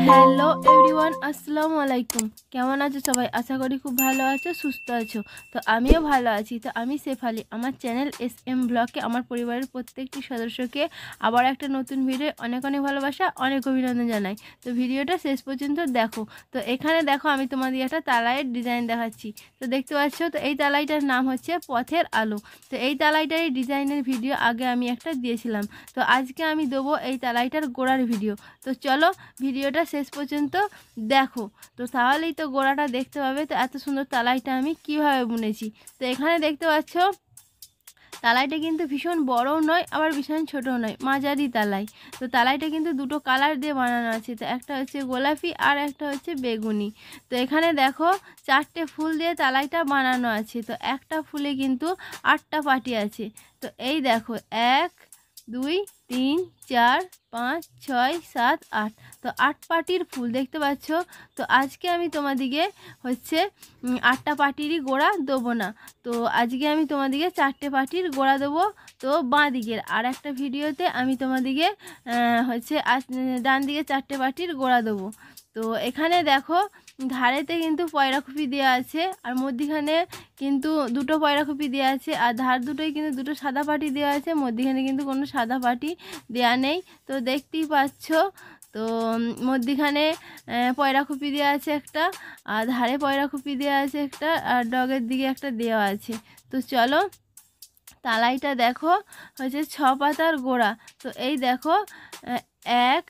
Hello everyone, আসসালামু আলাইকুম। কেমন আছো সবাই? আশা করি খুব ভালো আছো, সুস্থ আছো। তো আমিও ভালো আছি। তো আমি শেফালি, আমার চ্যানেল SM ব্লগে আমার পরিবারের প্রত্যেকটি সদস্যকে আবার একটা নতুন ভিডিও অনেক অনেক ভালোবাসা, অনেক অভিনন্দন জানাই। তো ভিডিওটা শেষ পর্যন্ত দেখো। তো এখানে দেখো, আমি তোমাদের একটা তালাইয়ের ডিজাইন দেখাচ্ছি। তো দেখতে পাচ্ছ, তো এই তালাইটার নাম হচ্ছে পথের আলো। তো এই তালাইটার ডিজাইনের ভিডিও আগে আমি একটা দিয়েছিলাম। তো আজকে আমি দেবো এই তালাইটার গোড়ার ভিডিও। তো চলো ভিডিওটা শেষ পর্যন্ত দেখো, তো তাহলেই তো গোড়াটা দেখতে পাবে। তো এত সুন্দর তালাইটা আমি কিভাবে বুনেছি। তো এখানে দেখতে পাচ্ছ, তালাইটা কিন্তু ভীষণ বড়ও নয়, আবার ভীষণ ছোটও নয়, মাঝারি তালাই। তো তালাইটা কিন্তু দুটো কালার দিয়ে বানানো আছে। তো একটা হচ্ছে গোলাপি আর একটা হচ্ছে বেগুনি। তো এখানে দেখো, 4টে ফুল দিয়ে তালাইটা বানানো আছে। তো একটা ফুলে কিন্তু 8টা পাটি আছে। তো এই দেখো, 1 2 3 4 5 6 7 8। তো 8 পাটির ফুল দেখতে পাচ্ছ। তো আজকে আমি তোমাদিকে হচ্ছে 8টা পাটিরই গোড়া দেবো না। তো আজকে আমি তোমাদিকে 4টে পাটির গোড়া দেবো। তো বাঁ দিকের আর একটা ভিডিওতে আমি তোমাদিকে হচ্ছে ডান দিকে 4টে পাটির গোড়া দেবো। তো এখানে দেখো, ধারেতে কিন্তু পয়রাখুপি দেওয়া আছে, আর মধ্যিখানে কিন্তু দুটো পয়রাখুপি দেওয়া আছে, আর ধার দুটোই কিন্তু দুটো সাদা পাটি দেওয়া আছে, মধ্যিখানে কিন্তু কোনো সাদা পাটি দেওয়া নেই। তো দেখতেই পাচ্ছ, তো মধ্যিখানে পয়রাখুপি দেওয়া আছে একটা, আর ধারে পয়রাখুপি দেওয়া আছে একটা, আর ডগের দিকে একটা দেওয়া আছে। তো চলো, তালাইটা দেখো হচ্ছে 6 পাতার গোড়া। তো এই দেখো, 1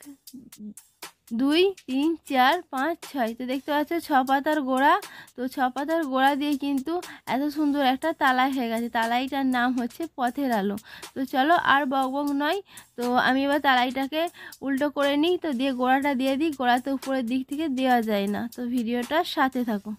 2 3 4 5 6। তো দেখতে পাচ্ছ 6 পাতার গোড়া। তো 6 পাতার গোড়া দিয়ে কিন্তু এত সুন্দর একটা তালাই হয়ে গেছে। তালাইটার নাম হচ্ছে পথের আলো। তো চলো, আর বকবক নয়, তো আমি এবার তালাইটাকে উল্টো করে নিই। তো দিয়ে গোড়াটা দিয়ে দিই। গোড়াতে উপরের দিক থেকে দেওয়া যায় না। তো ভিডিওটার সাথে থাকো।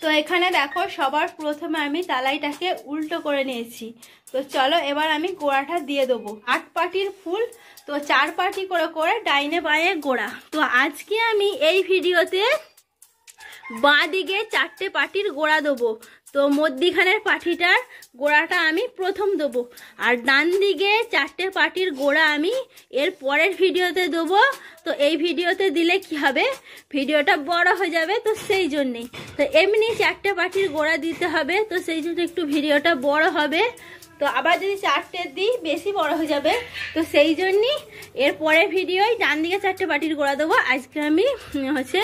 তো এখানে দেখো, সবার প্রথমে আমি তালাইটাকে উল্টো করে নিয়েছি। তো চলো, এবার আমি গোড়াটা দিয়ে দেবো। 8 পাটির ফুল, তো 4 পাটি করে করে ডাইনে বাঁয়ে গোড়া। তো আজকে আমি এই ভিডিওতে বাঁ দিকে 4টে পাটির গোড়া দেবো। তো মধ্যিখানের পাটিটার গোড়াটা আমি প্রথম দেবো, আর ডান দিকে 4টে পাটির গোড়া আমি এর পরের ভিডিওতে দেবো। তো এই ভিডিওতে দিলে কি হবে, ভিডিওটা বড় হয়ে যাবে। তো সেই জন্যেই, তো এমনি 4টে পাটির গোড়া দিতে হবে। তো সেই জন্য একটু ভিডিওটা বড় হবে। তো আবার যদি 4টে দিই, বেশি বড় হয়ে যাবে। তো সেই জন্যই এর পরের ভিডিওয় ডান দিকে 4টে পাটির গোড়া দেবো। আজকে আমি হচ্ছে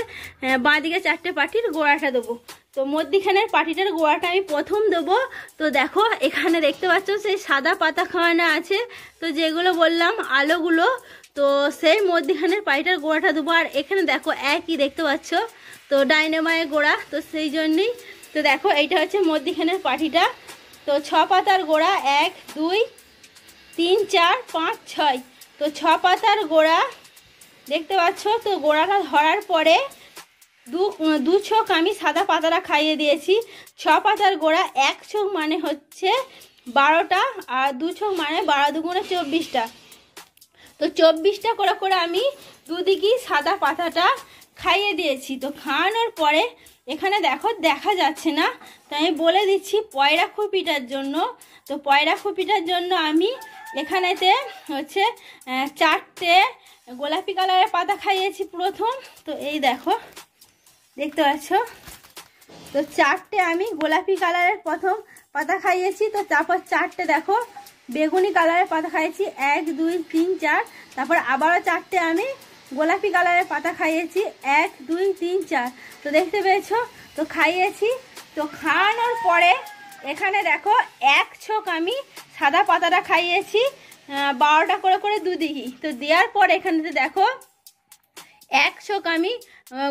বাঁ দিকে 4টে পাটির গোড়াটা দেবো। তো মধ্যিখানের পাটিটার গোড়াটা আমি প্রথম দেবো। তো দেখো, এখানে দেখতে পাচ্ছ সেই সাদা পাতা খাওয়ানো আছে, তো যেগুলো বললাম আলোগুলো। তো সেই মধ্যিখানের পাটিটার গোড়াটা দেবো। আর এখানে দেখো, একই দেখতে পাচ্ছ, তো ডাইনে বাঁয়ে গোড়া। তো সেই জন্যই, তো দেখো, এইটা হচ্ছে মধ্যিখানের পাটিটা। তো 6 পাতার গোড়া, 1 2 3 4 5 6। তো 6 পাতার গোড়া দেখতে পাচ্ছ। তো গোড়াটা ধরার পরে দু ছোক আমি সাদা পাতাটা খাইয়ে দিয়েছি। 6 পাতার গোড়া 1 ছোক মানে হচ্ছে 12টা, আর 2 ছোক মানে 12 দুগুণে 24টা। তো 24টা করে করে আমি দুদিকেই সাদা পাতাটা খাইয়ে দিয়েছি। তো খাওয়ানোর পরে এখানে দেখো, দেখা যাচ্ছে না, তো আমি বলে দিচ্ছি পয়রাখুপিটার জন্য। তো পয়রাখুপিটার জন্য আমি এখানেতে হচ্ছে 4টে গোলাপি কালারের পাতা খাইয়েছি প্রথম। তো এই দেখো, দেখতে পাচ্ছ, তো 4টে আমি গোলাপি কালারের প্রথম পাতা খাইয়েছি। তো তারপর 4টে দেখো বেগুনি কালারের পাতা খাইয়েছি, 1 2 3 4। তারপর আবারও 4টে আমি গোলাপি কালারের পাতা খাইয়েছি, 1 2 3 4। তো দেখতে পেয়েছো, তো খাইয়েছি। তো খাওয়ানোর পরে এখানে দেখো 1 ছোক আমি সাদা পাতাটা খাইয়েছি, 12টা করে করে দুদিকেই। তো দেওয়ার পর এখানেতে দেখো 1 ছোক আমি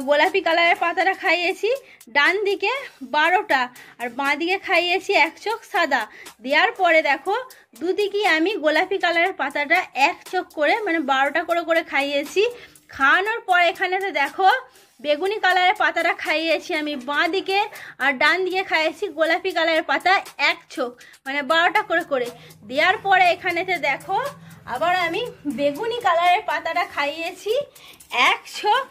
গোলাপি কালারের পাতাটা খাইয়েছি, ডান দিকে 12টা, আর বাঁ দিকে খাইয়েছি 1 ছোক সাদা। দেওয়ার পরে দেখো, দুদিকেই আমি গোলাপি কালারের পাতাটা 1 ছোক করে, মানে 12টা করে করে খাইয়েছি। খাওয়ানোর পর এখানেতে দেখো বেগুনি কালারের পাতাটা খাইয়েছি আমি বাঁ দিকে, আর ডান দিকে খাইয়েছি গোলাপি কালারের পাতা 1 ছোক, মানে 12টা করে করে। দেওয়ার পরে এখানেতে দেখো আবার আমি বেগুনি কালারের পাতাটা খাইয়েছি 1 ছোক,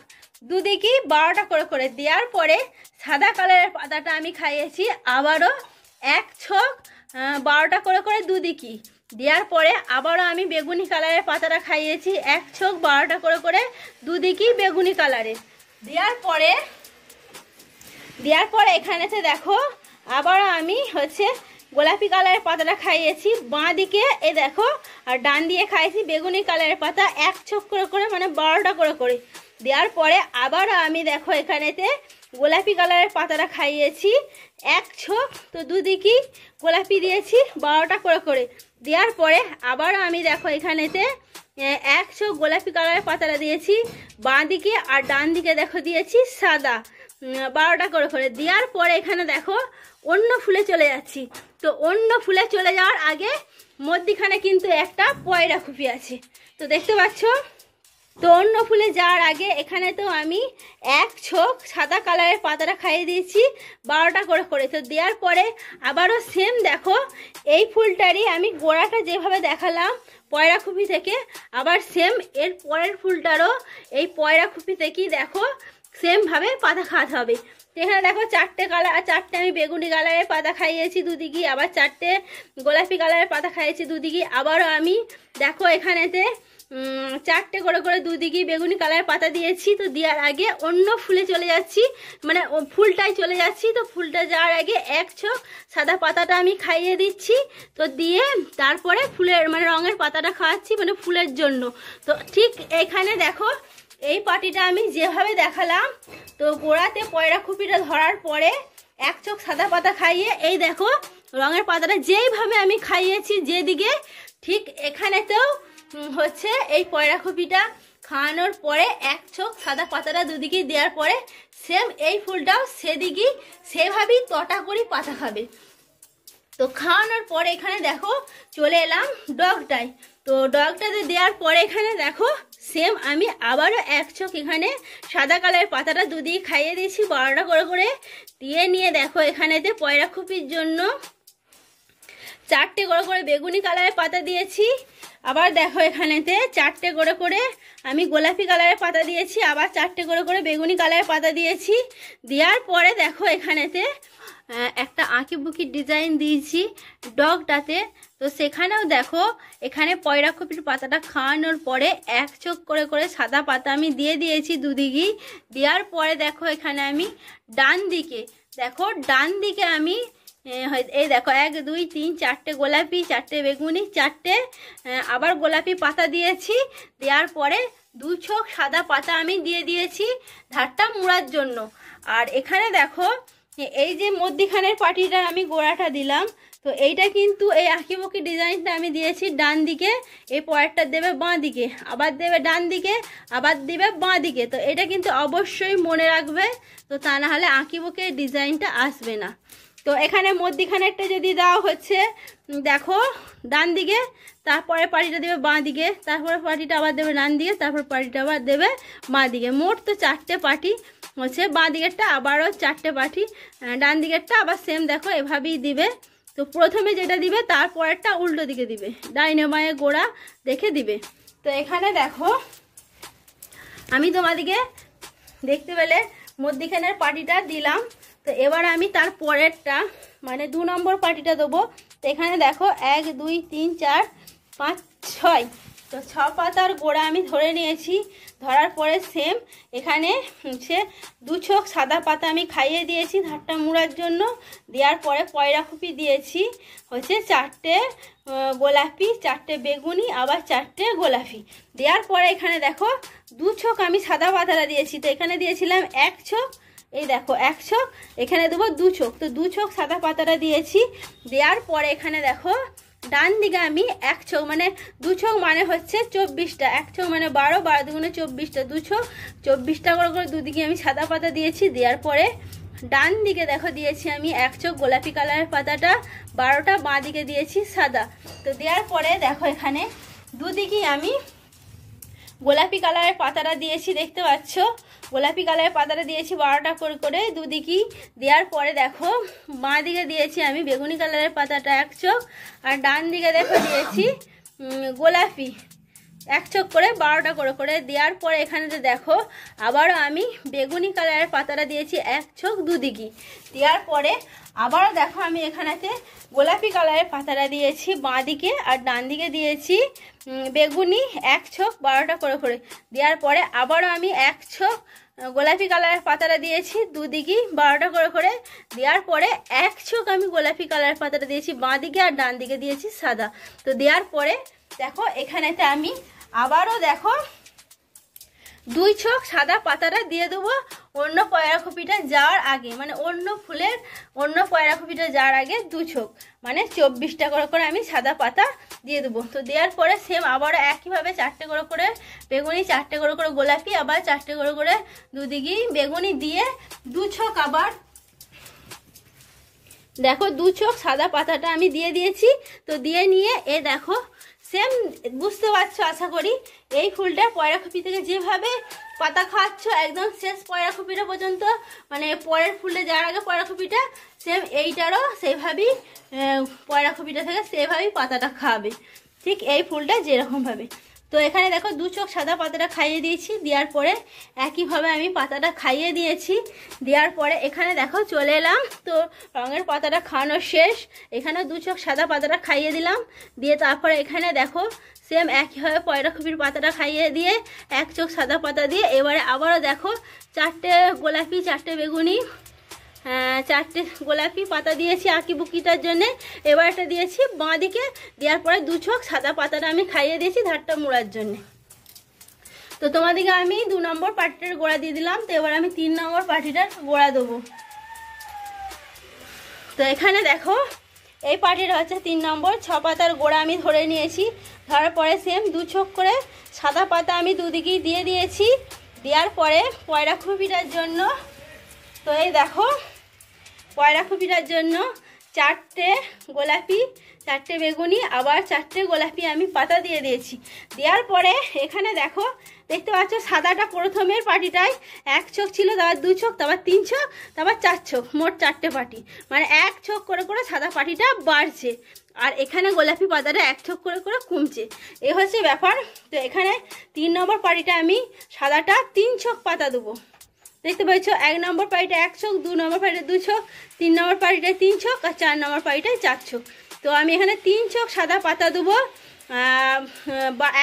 দুদিকেই 12টা করে করে। দেওয়ার পরে সাদা কালারের পাতাটা আমি খাইয়েছি আবারও 1 ছোক, 12টা করে করে দুদিকেই। দেওয়ার পরে আবারও আমি বেগুনি কালারের পাতাটা খাইয়েছি 1 ছোক, 12টা করে করে দুদিকেই বেগুনি কালারের। দেওয়ার পরে এখানেতে দেখো আবারও আমি হচ্ছে গোলাপি কালারের পাতাটা খাইয়েছি বাঁ দিকে, এ দেখো, আর ডান দিয়ে খাইয়েছি বেগুনি কালারের পাতা এক ছোক করে করে, মানে 12টা করে করে। দেওয়ার পরে আবারও আমি দেখো এখানেতে গোলাপি কালারের পাতাটা খাইয়েছি এক ছোক, তো দুদিকেই গোলাপি দিয়েছি 12টা করে করে। দেওয়ার পরে আবারও আমি দেখো এখানেতে এক ছোক গোলাপি কালারের পাতাটা দিয়েছি বাঁ দিকে, আর ডান দিকে দেখো দিয়েছি সাদা 12টা করে করে। দেওয়ার পরে এখানে দেখো অন্য ফুলে চলে যাচ্ছি। তো অন্য ফুলে চলে যাওয়ার আগে মধ্যিখানে কিন্তু একটা পয়রা খুপি আছে, তো দেখতে পাচ্ছ। তো অন্য ফুলে যাওয়ার আগে এখানে তো আমি এক ছোক সাদা কালারের পাতাটা খাইয়ে দিয়েছি 12টা করে করে। তো দেওয়ার পরে আবারও সেম দেখো এই ফুলটারই আমি গোড়াটা যেভাবে দেখালাম পয়রা খুপি থেকে, আবার সেম এর পরের ফুলটারও এই পয়রা খুপি থেকেই দেখো সেমভাবে পাতা খাওয়াতে হবে। এখানে দেখো 4টে কালার, 4টে আমি বেগুনি কালারের পাতা খাইয়েছি দুদিকে, আবার 4টে গোলাপি কালারের পাতা খাইয়েছি দুদিকে। আবারও আমি দেখো এখানেতে 4টে করে করে দুদিকে বেগুনি কালারের পাতা দিয়েছি। তো দেওয়ার আগে অন্য ফুলে চলে যাচ্ছি, মানে ফুলটাই চলে যাচ্ছি। তো ফুলটা যাওয়ার আগে এক ছোক সাদা পাতাটা আমি খাইয়ে দিচ্ছি, তো দিয়ে তারপরে ফুলের মানে রঙের পাতাটা খাওয়াচ্ছি মানে ফুলের জন্য। তো ঠিক এখানে দেখো এই পাটিটা আমি যেভাবে দেখালাম, তো গোড়াতে পয়রা খুপিটা ধরার পরে এক চোখ সাদা পাতা খাইয়ে এই দেখো রঙের পাতাটা যেইভাবে আমি খাইয়েছি যেদিকে, ঠিক এখানেতেও হচ্ছে এই পয়রা খুপিটা খাওয়ানোর পরে এক চোখ সাদা পাতাটা দুদিকে দেওয়ার পরে সেম এই ফুলটাও সেদিকেই সেভাবেই তটা করে পাতা খাবে। তো খাওয়ানোর পরে এখানে দেখো চলে এলাম ডগটায়। তো ডগটাতে দেওয়ার পরে এখানে দেখো সেম আমি আবারও এক চোখ এখানে সাদা কালারের পাতাটা দুদিকে খাইয়ে দিয়েছি 12টা করে করে। দিয়ে নিয়ে দেখো এখানেতে পয়রা খুপির জন্য 4টে করে করে বেগুনি কালারের পাতা দিয়েছি। আবার দেখো এখানেতে 4টে করে করে আমি গোলাপি কালারের পাতা দিয়েছি, আবার 4টে করে করে বেগুনি কালারের পাতা দিয়েছি। দেওয়ার পরে দেখো এখানেতে একটা আঁকি বুকি ডিজাইন দিয়েছি ডগটাতে। তো সেখানেও দেখো এখানে পয়রা খুপির পাতাটা খাওয়ানোর পরে এক চোখ করে করে সাদা পাতা আমি দিয়ে দিয়েছি দুদিকেই। দেওয়ার পরে দেখো এখানে আমি ডান দিকে আমি এই দেখো 1 2 3 4টে গোলাপি, 4টে বেগুনি, 4টে আবার গোলাপি পাতা দিয়েছি। দেওয়ার পরে 2 ছোক সাদা পাতা আমি দিয়ে দিয়েছি ধারটা মুড়ার জন্য। আর এখানে দেখো এই যে মধ্যিখানের পাটিটা আমি গোড়াটা দিলাম, তো এইটা কিন্তু এই আঁকিবুকি ডিজাইনটা আমি দিয়েছি ডান দিকে, এই পরেরটা দেবে বাঁ দিকে, আবার দেবে ডান দিকে, আবার দেবে বাঁ দিকে। তো এটা কিন্তু অবশ্যই মনে রাখবে, তো তা না হলে আঁকিবুকি ডিজাইনটা আসবে না। তো এখানে মধ্যিখানেরটা যদি দাও হচ্ছে দেখো ডান দিকে, তারপরে পাটিটা দেবে বাঁ দিকে, তারপরে পাটিটা আবার দেবে ডান দিকে, তারপর পাটিটা আবার দেবে বাঁ দিকে। মোট তো 4টে পাটি হচ্ছে, বাঁ দিকেরটা আবারও 4টে পাটি, ডান দিকেরটা আবার সেম দেখো এভাবেই দিবে। তো প্রথমে যেটা দিবে তারপরেরটা উল্টো দিকে দিবে, ডাইনে বাঁয়ে গোড়া দেখে দিবে। তো এখানে দেখো আমি তোমাদিকে দেখতে পেলে মধ্যিখানের পাটিটা দিলাম। তো এবার আমি তার পরেরটা মানে 2 নম্বর পাটিটা দেবো। তো এখানে দেখো 1 2 3 4 5 6, তো 6 পাতার গোড়া আমি ধরে নিয়েছি। ধরার পরে সেম এখানে সে 2 ছোক সাদা পাতা আমি খাইয়ে দিয়েছি ধারটা মুড়ার জন্য। দেওয়ার পরে পয়রা খুপি দিয়েছি হচ্ছে 4টে গোলাপি, 4টে বেগুনি, আবার 4টে গোলাপি। দেওয়ার পরে এখানে দেখো 2 ছোক আমি সাদা পাতাটা দিয়েছি। তো এখানে দিয়েছিলাম 1 ছোক, এই দেখো 1 ছোক, এখানে দেবো 2 ছোক, তো 2 ছোক সাদা পাতাটা দিয়েছি। দেওয়ার পরে এখানে দেখো ডান দিকে আমি 1 ছোক মানে 2 ছোক মানে হচ্ছে 24টা, 1 ছোক মানে 12, 12 দুগুণে 24টা, 2 ছোক 24টা করে করে দুদিকে আমি সাদা পাতা দিয়েছি। দেওয়ার পরে ডান দিকে দেখো দিয়েছি আমি 1 ছোক গোলাপি কালারের পাতাটা 12টা, বাঁ দিকে দিয়েছি সাদা। তো দেওয়ার পরে দেখো এখানে দুদিকেই আমি গোলাপি কালারের পাতাটা দিয়েছি, দেখতে পাচ্ছ গোলাপি কালারের পাতাটা দিয়েছি 12টা করে করে দুদিকেই। দেওয়ার পরে দেখো বাঁ দিকে দিয়েছি আমি বেগুনি কালারের পাতাটা 1 ছোক, আর ডান দিকে দেখো দিয়েছি গোলাপি 1 ছোক করে 12টা করে করে। দেওয়ার পরে এখানে দেখো আবারও আমি বেগুনি কালারের পাতাটা দিয়েছি 1 ছোক দুদিকেই। দেওয়ার পরে আবারও দেখো আমি এখানেতে গোলাপি কালারের পাতাটা দিয়েছি বাঁ দিকে, আর ডান দিকে দিয়েছি বেগুনি 1 ছোক 12টা করে করে। দেওয়ার পরে আবারও আমি 1 ছোক গোলাপি কালারের পাতাটা দিয়েছি দুদিকেই 12টা করে করে। দেওয়ার পরে এক চোখ আমি গোলাপি কালারের পাতাটা দিয়েছি বাঁ দিকে আর ডান দিকে দিয়েছি সাদা। তো দেওয়ার পরে দেখো এখানেতে আমি আবারও দেখো 2 চোখ সাদা পাতাটা দিয়ে দেবো অন্য পয়রাখুপিটা যাওয়ার আগে, মানে অন্য ফুলের অন্য পয়রাখুপিটা যাওয়ার আগে 2 চোখ, মানে 24টা করে করে আমি সাদা পাতা দিয়ে দেবো। তো দেওয়ার পরে সেম আবারও একইভাবে 4টে করে করে বেগুনি, 4টে করে করে গোলাপি, আবার 4টে করে করে দুদিকেই বেগুনি দিয়ে 2 চোখ আবার দেখো 2 চোখ সাদা পাতাটা আমি দিয়ে দিয়েছি। তো দিয়ে নিয়ে এ দেখো সেম বুঝতে পারছো আশা করি, এই ফুলটা পয়রাখুপি থেকে যেভাবে পাতা খাওয়াচ্ছ একদম শেষ পয়রাখুপিটা পর্যন্ত, মানে পরের ফুলে যাওয়ার আগে পয়রাখুপিটা সেম এইটারও সেইভাবেই পয়রাখুপিটা থেকে সেভাবেই পাতাটা খাওয়াবে, ঠিক এই ফুলটা যেরকমভাবে। তো এখানে দেখো 2 চোখ সাদা পাতাটা খাইয়ে দিয়েছি। দেওয়ার পরে একইভাবে আমি পাতাটা খাইয়ে দিয়েছি। দেওয়ার পরে এখানে দেখো চলে এলাম, তো রঙের পাতাটা খাওয়ানো শেষ। এখানে 2 চোখ সাদা পাতাটা খাইয়ে দিলাম, দিয়ে তারপরে এখানে দেখো সেম একইভাবে পয়রাখুপির পাতাটা খাইয়ে দিয়ে 1 চোখ সাদা পাতা দিয়ে এবারে আবারও দেখো 4টে গোলাপি 4টে বেগুনি 4টে গোলাপি পাতা দিয়েছি আঁকি বুকিটার জন্যে। এবার একটা দিয়েছি বাঁ দিকে, দেওয়ার পরে 2 চোখ সাদা পাতাটা আমি খাইয়ে দিয়েছি ধারটা মোড়ার জন্যে। তো তোমাদেরকে আমি 2 নম্বর পাটিটার গোড়া দিয়ে দিলাম। তো এবার আমি 3 নম্বর পাটিটার গোড়া দেবো। তো এখানে দেখো এই পাটিটা হচ্ছে 3 নম্বর, 6 পাতার গোড়া আমি ধরে নিয়েছি। ধরার পরে সেম 2 চোখ করে সাদা পাতা আমি দুদিকেই দিয়ে দিয়েছি। দেওয়ার পরে পয়রাখুপিটার জন্য, তো এই দেখো পয়রাখুপিটার জন্য 4টে গোলাপি 4টে বেগুনি আবার 4টে গোলাপি আমি পাতা দিয়ে দিয়েছি। দেওয়ার পরে এখানে দেখো দেখতে পাচ্ছ সাদাটা প্রথমের পাটিটায় 1 চোখ ছিল, তারপর 2 চোখ, তারপর 3 চোখ, তারপর 4 চোখ, মোট 4টে পাটি, মানে 1 চোখ করে করে সাদা পাটিটা বাড়ছে। আর এখানে গোলাপি পাতাটা 1 চোখ করে করে কমছে, এ হচ্ছে ব্যাপার। তো এখানে 3 নম্বর পাটিটা আমি সাদাটা 3 চোখ পাতা দেবো। দেখতে পাচ্ছ 1 নম্বর পাটিটা 1 চোখ, 2 নম্বর পাটিটা 2 চোখ, 3 নম্বর পাটিটায় 3 চোখ আর 4 নম্বর পাটিটায় 4 চোখ। তো আমি এখানে 3 চোখ সাদা পাতা দেবো।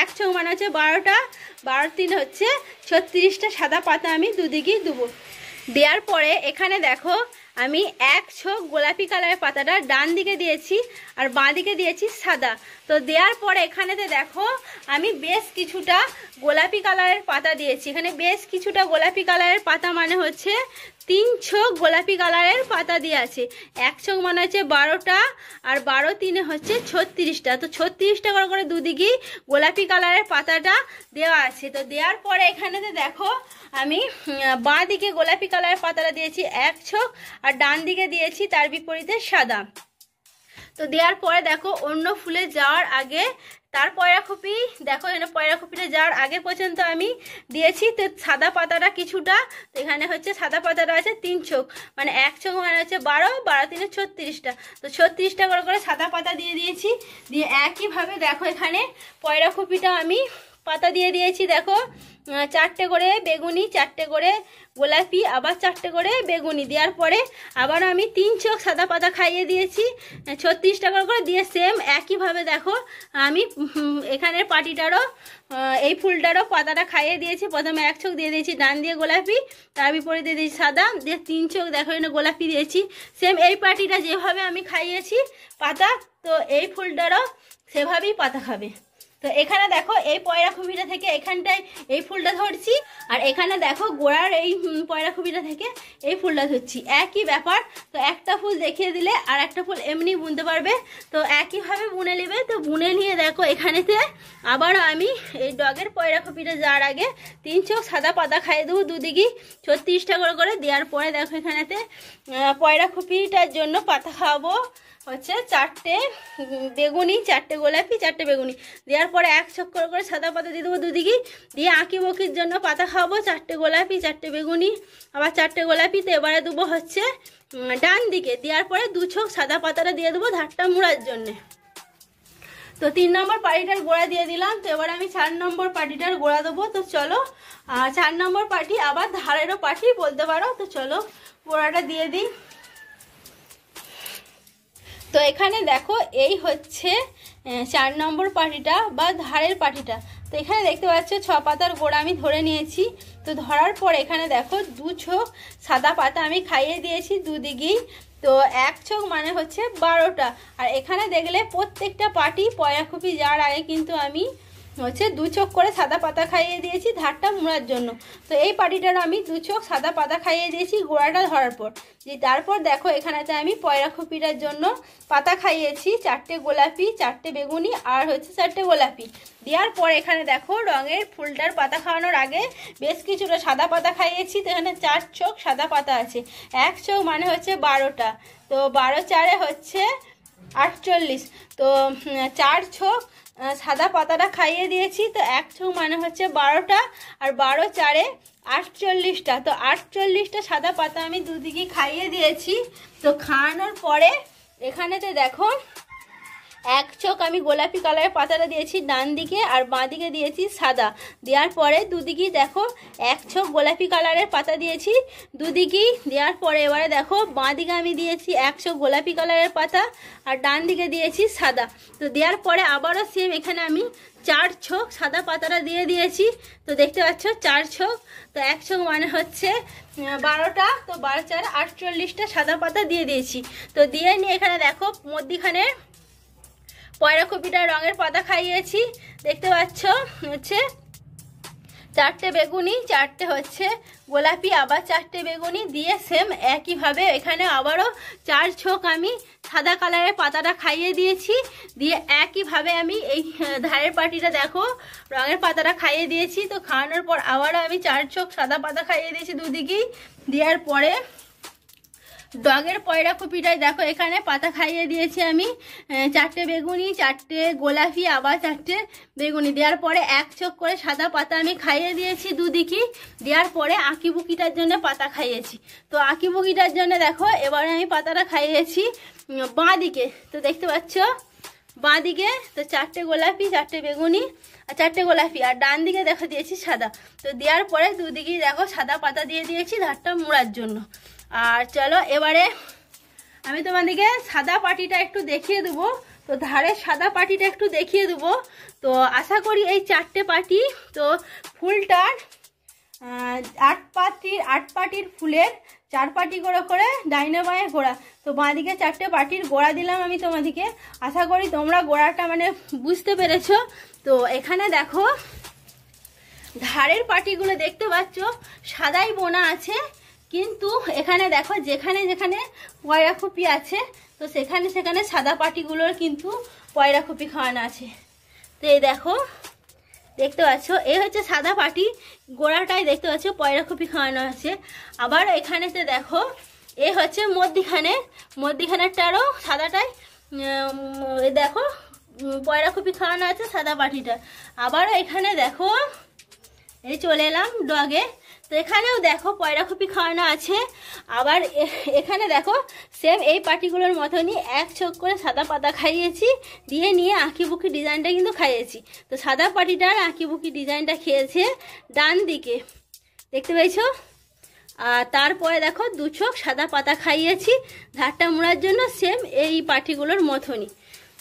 1 চোখ মানে হচ্ছে 12টা, 12 3 হচ্ছে 36টা সাদা পাতা আমি দুদিকেই দেবো। দেওয়ার পরে এখানে দেখো আমি 1 চোখ গোলাপি কালারের পাতাটা ডান দিকে দিয়েছি আর বাঁ দিকে দিয়েছি সাদা। তো দেওয়ার পরে এখানেতে দেখো আমি বেশ কিছুটা গোলাপি কালারের পাতা দিয়েছি। এখানে বেশ কিছুটা গোলাপি কালারের পাতা মানে হচ্ছে 3 চোখ গোলাপি কালারের পাতা দিয়ে আছে। 1 চোখ মানে হচ্ছে 12টা আর 12 3 হচ্ছে 36টা। তো 36টা করে করে দুদিকেই গোলাপি কালারের পাতাটা দেওয়া আছে। তো দেওয়ার পরে এখানেতে দেখো আমি বাঁ দিকে গোলাপি কালারের পাতাটা দিয়েছি 1 চোখ আর ডান দিকে দিয়েছি তার বিপরীতে সাদা। তো দেওয়ার পরে দেখো অন্য ফুলে যাওয়ার আগে তার পয়রাখুপি দেখো এখানে পয়রাখুপিটা যাওয়ার আগে পর্যন্ত আমি দিয়েছি। তো সাদা পাতাটা কিছুটা, তো এখানে হচ্ছে সাদা পাতাটা আছে 3 চোখ, মানে 1 চোখ মানে হচ্ছে 12, 12 3 36টা। তো 36টা করে করে সাদা পাতা দিয়ে দিয়েছি। দিয়ে একইভাবে দেখো এখানে পয়রাখুপিটা আমি পাতা দিয়ে দিয়েছি। দেখো 4টে করে বেগুনি 4টে করে গোলাপি আবার 4টে করে বেগুনি। দেওয়ার পরে আবার আমি 3 চোখ সাদা পাতা খাইয়ে দিয়েছি 36টা করে দিয়ে সেম একইভাবে দেখো আমি এখানের পাটিটারও এই ফুলটারও পাতাটা খাইয়ে দিয়েছি। প্রথমে 1 চোখ দিয়ে দিয়েছি ডান দিয়ে গোলাপি, তার বিপরীতে দিয়ে দিয়েছি সাদা, দিয়ে 3 চোখ দেখো এখানে গোলাপি দিয়েছি। সেম এই পাটিটা যেভাবে আমি খাইয়েছি পাতা, তো এই ফুলটারও সেভাবেই পাতা খাবে। তো এখানে দেখো এই পয়রাখুপিটা থেকে এখানটায় এই ফুলটা ধরছি আর এখানে দেখো গোড়ার এই পয়রাখুপিটা থেকে এই ফুলটা ধরছি, একই ব্যাপার। তো একটা ফুল দেখিয়ে দিলে আর একটা ফুল এমনি বুনতে পারবে, তো একইভাবে বুনে নেবে। তো বুনে নিয়ে দেখো এখানেতে আবার আমি এই ডগের পয়রাখুপিটা যাওয়ার আগে 3 চোখ সাদা পাতা খাইয়ে দেবো দুদিকেই 36টা করে করে। দেওয়ার পরে দেখো এখানেতে পয়রাখুপিটার জন্য পাতা খাওয়াবো হচ্ছে 4টে বেগুনি 4টে গোলাপি 4টে বেগুনি। দেওয়ার পরে 1 চোখ করে করে সাদা পাতা দিয়ে দেবো দুদিকেই। দিয়ে আঁকি বকির জন্য পাতা খাওয়াবো 4টে গোলাপি 4টে বেগুনি আবার 4টে গোলাপি। তো এবারে দেবো হচ্ছে ডান দিকে। দেওয়ার পরে 2 চোখ সাদা পাতাটা দিয়ে দেবো ধারটা মোড়ার জন্যে। তো 3 নম্বর পাটিটার গোড়া দিয়ে দিলাম। তো এবারে আমি 4 নম্বর পাটিটার গোড়া দেবো। তো চলো 4 নম্বর পাটি আবার ধারেরও পাটি বলতে পারো। তো চলো গোড়াটা দিয়ে দিই। তো এখানে দেখো এই হচ্ছে 4 নম্বর পাটিটা বা ধারের পাটিটা। তো এখানে দেখতে পাচ্ছ 6 পাতার গোড়া আমি ধরে নিয়েছি। তো ধরার পর এখানে দেখো 2 ছোক সাদা পাতা আমি খাইয়ে দিয়েছি দুদিকেই। তো 1 ছোক মানে হচ্ছে 12টা। আর এখানে দেখলে প্রত্যেকটা পাটি পয়রাখুপি যাওয়ার আগে কিন্তু আমি হচ্ছে 2 ছোক করে সাদা পাতা খাইয়ে দিয়েছি ধারটা মুড়ার জন্য। তো এই পাটিটার আমি 2 ছোক সাদা পাতা খাইয়ে দিয়েছি গোড়াটা ধরার পর। তারপর দেখো এখানেতে আমি পয়রাখুপিটার জন্য পাতা খাইয়েছি 4টে গোলাপি, 4টে বেগুনি আর হচ্ছে 4টে গোলাপি। দেওয়ার পর এখানে দেখো রঙের ফুলটার পাতা খাওয়ানোর আগে বেশ কিছুটা সাদা পাতা খাইয়েছি। তো এখানে 4 ছোক সাদা পাতা আছে, 1 ছোক মানে হচ্ছে 12টা। তো 12 4 হচ্ছে 48। তো 4 ছোক সাদা পাতাটা খাইয়ে দিয়েছি। তো 1 ছোক মানে হচ্ছে 12টা আর 12 4 48টা। তো 48টা সাদা পাতা আমি দুদিকে খাইয়ে দিয়েছি। তো খাওয়ানোর পরে এখানেতে দেখো 1 ছোক আমি গোলাপি কালারের পাতাটা দিয়েছি ডান দিকে আর বাঁ দিকে দিয়েছি সাদা। দেওয়ার পরে দুদিকেই দেখো 1 ছোক গোলাপি কালারের পাতা দিয়েছি দুদিকেই। দেওয়ার পরে এবারে দেখো বাঁ দিকে আমি দিয়েছি 1 ছোক গোলাপি কালারের পাতা আর ডান দিকে দিয়েছি সাদা। তো দেওয়ার পরে আবারও সেম এখানে আমি 4 ছোক সাদা পাতাটা দিয়ে দিয়েছি। তো দেখতে পাচ্ছ 4 ছোক। তো 1 ছোক মানে হচ্ছে 12টা। তো 12 4 48টা সাদা পাতা দিয়ে দিয়েছি। তো দিয়ে নিয়ে এখানে দেখো মধ্যিখানে পয়রাখুপিটা রঙের পাতা খাইয়েছি। দেখতে পাচ্ছ হচ্ছে 4টে বেগুনি, 4টে হচ্ছে গোলাপি, আবার 4টে বেগুনি দিয়ে সেম একইভাবে এখানে আবারও 4 ছোক আমি সাদা কালারের পাতাটা খাইয়ে দিয়েছি। দিয়ে একইভাবে আমি এই ধারের পাটিটা দেখো রঙের পাতাটা খাইয়ে দিয়েছি। তো খাওয়ানোর পর আবারও আমি 4 ছোক সাদা পাতা খাইয়ে দিয়েছি দুদিকেই। দেওয়ার পরে ডগের পয়রাখুপিটাই দেখো এখানে পাতা খাইয়ে দিয়েছি আমি 4টে বেগুনি, 4টে গোলাপি, আবার 4টে বেগুনি। দেওয়ার পরে 1 ছোক করে সাদা পাতা আমি খাইয়ে দিয়েছি দুদিকে। দেওয়ার পরে আঁকিবুকিটার জন্য পাতা খাইয়েছি। তো আঁকিবুকিটার জন্য দেখো এবারে আমি পাতাটা খাইয়েছি বাঁ দিকে। তো দেখতে পাচ্ছ বাঁ দিকে তো 4টে গোলাপি, 4টে বেগুনি আর 4টে গোলাপি আর ডান দিকে দেখো দিয়েছি সাদা। তো দেওয়ার পরে দুদিকেই দেখো সাদা পাতা দিয়ে দিয়েছি ধারটা মুড়ার জন্য। আর চলো এবারে আমি তোমাদেরকে সাদা পাটিটা একটু দেখিয়ে দেবো। তো ধারে সাদা পাটিটা একটু দেখিয়ে দেবো। তো আশা করি এই 4টে পাটি তো ফুলটার 8 পাটির ফুলের 4 পাটি করে ডাইনে বাঁয়ে গোড়া। তো বাঁ দিকে 4টে পাটির গোড়া দিলাম আমি তোমাদেরকে। আশা করি তোমরা গোড়াটা মানে বুঝতে পেরেছো। তো এখানে দেখো ধারের পাটিগুলো দেখতে পাচ্ছ সাদাই বোনা আছে, কিন্তু এখানে দেখো যেখানে যেখানে পয়রাখুপি আছে তো সেখানে সেখানে সাদা পাটিগুলোর কিন্তু পয়রাখুপি খাওয়ানো আছে। তো এই দেখো দেখতে পাচ্ছ এই হচ্ছে সাদা পাটি, গোড়াটাই দেখতে পাচ্ছ পয়রাখুপি খাওয়ানো আছে। আবার এখানেতে দেখো এ হচ্ছে মধ্যিখানেরটারও সাদাটাই দেখো পয়রাখুপি খাওয়ানো আছে সাদা পাটিটা। আবার এখানে দেখো এই চলে এলাম ডগে। তো এখানেও দেখো পয়রাখুপি খাওয়ানো আছে। আবার এখানে দেখো সেম এই পাটিগুলোর মতনই 1 ছোক করে সাদা পাতা খাইয়েছি, দিয়ে নিয়ে আঁকিবুকি ডিজাইনটা কিন্তু খাইয়েছি। তো সাদা পাটিটার আঁকিবুকি ডিজাইনটা খেয়েছে ডান দিকে দেখতে পেয়েছো। আর তারপরে দেখো 2 ছোক সাদা পাতা খাইয়েছি ধারটা মুড়ার জন্য সেম এই পাটিগুলোর মতনই।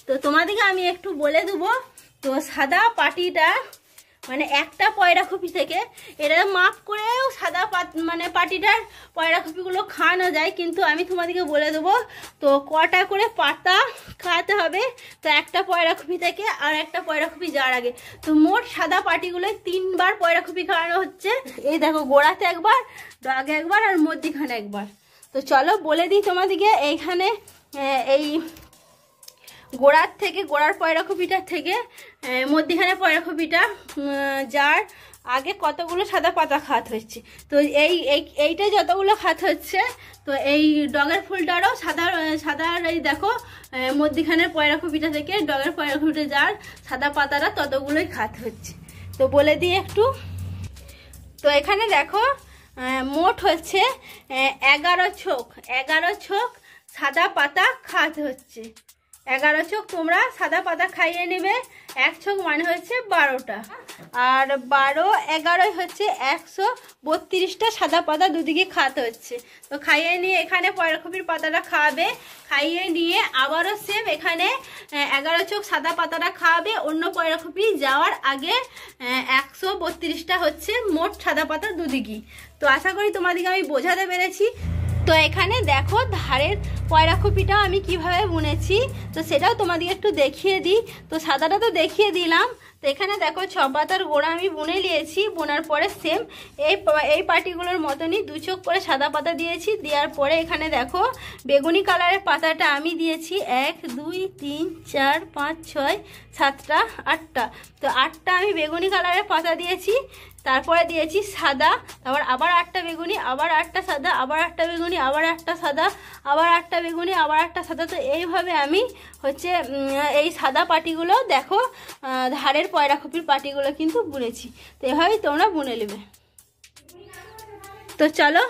তো তোমাদেরকে আমি একটু বলে দেবো। তো সাদা পাটিটা মানে একটা পয়রাখুপি থেকে এটা মাপ করেও সাদা মানে পাটিটার পয়রাখুপিগুলো খাওয়ানো যায়, কিন্তু আমি তোমাদেরকে বলে দেবো তো কটা করে পাতা খাওয়াতে হবে। তো একটা পয়রাখুপি থেকে আর একটা পয়রাখুপি যাওয়ার আগে তো মোট সাদা পাটিগুলোয় 3 বার পয়রাখুপি খাওয়ানো হচ্ছে। এই দেখো গোড়াতে একবার, ডাগে একবার আর মধ্যিখানে একবার। তো চলো বলে দিই তোমাদেরকে এইখানে এই গোড়ার থেকে গোড়ার পয়রাখুপিটার থেকে মধ্যিখানে পয়রাখুপিটা যার আগে কতগুলো সাদা পাতা খাওয়াতে হচ্ছে। তো এইটা যতগুলো খাওয়াতে হচ্ছে তো এই ডগের ফুলটারও সাদা এই দেখো মধ্যিখানের পয়রাখুপিটা থেকে ডগের পয়রাখুপিটা যার সাদা পাতাটা ততগুলোই খাওয়াতে হচ্ছে। তো বলে দিই একটু। তো এখানে দেখো মোট হচ্ছে 11 ছোক সাদা পাতা খাওয়াতে হচ্ছে। 11 চোখ তোমরা সাদা পাতা খাইয়ে নেবে। 1 চোখ মানে হচ্ছে 12টা, আর 12 11 হচ্ছে 132টা সাদা পাতা দুদিকে খাওয়াতে হচ্ছে। তো খাইয়ে নিয়ে এখানে পয়রাকপির পাতাটা খাওয়াবে, খাইয়ে নিয়ে আবারও সেম এখানে 11 চোখ সাদা পাতাটা খাওয়াবে। অন্য পয়রাকপি যাওয়ার আগে 132টা হচ্ছে মোট সাদা পাতা দুদিকেই। তো আশা করি তোমাদেরকে আমি বোঝাতে পেরেছি। তো এখানে দেখো ধারের পয়রাকপিটা আমি কিভাবে বুনেছি, তো সেটাও তোমাদেরকে একটু দেখিয়ে দিই। তো সাদাটা তো দেখিয়ে দিলাম। তো এখানে দেখো 6 পাতার গোড়া আমি বুনে নিয়েছি। বোনার পরে সেম এই পাটিগুলোর মতনই 2 চোখ করে সাদা পাতা দিয়েছি। দেওয়ার পরে এখানে দেখো বেগুনি কালারের পাতাটা আমি দিয়েছি 1 2 3 4 5 6 7টা 8টা। তো 8টা আমি বেগুনি কালারের পাতা দিয়েছি। তারপরে দিয়েছি সাদা, তারপর আবার 8টা বেগুনি, আবার 8টা সাদা, আবার 8টা বেগুনি, আবার 8টা সাদা, আবার 8টা বেগুনি, আবার 8টা সাদা। তো এইভাবে আমি হচ্ছে এই সাদা পাটিগুলো দেখো ধারের পয়রাকপির পাটিগুলো কিন্তু বুনেছি। তো এভাবেই তোমরা বুনে নেবে। তো চলো,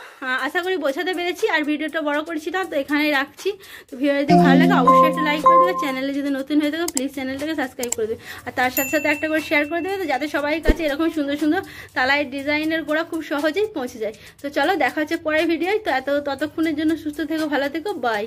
আশা করি বোঝাতে পেরেছি। আর ভিডিওটা বড় করছি না, তো এখানেই রাখছি। তো ভিডিও যদি ভালো লাগে অবশ্যই একটা লাইক করে দেবে। চ্যানেলে যদি নতুন হয়ে থাকে প্লিজ চ্যানেলটাকে সাবস্ক্রাইব করে দেবে, আর তার সাথে সাথে একটা করে শেয়ার করে দেবে, তো যাতে সবাই কাছে এরকম সুন্দর সুন্দর তালাই ডিজাইনের গোড়া খুব সহজেই পৌঁছে যায়। তো চলো, দেখা হচ্ছে পরের ভিডিওয়। তো ততক্ষণের জন্য সুস্থ থেকো, ভালো থেকো, বাই।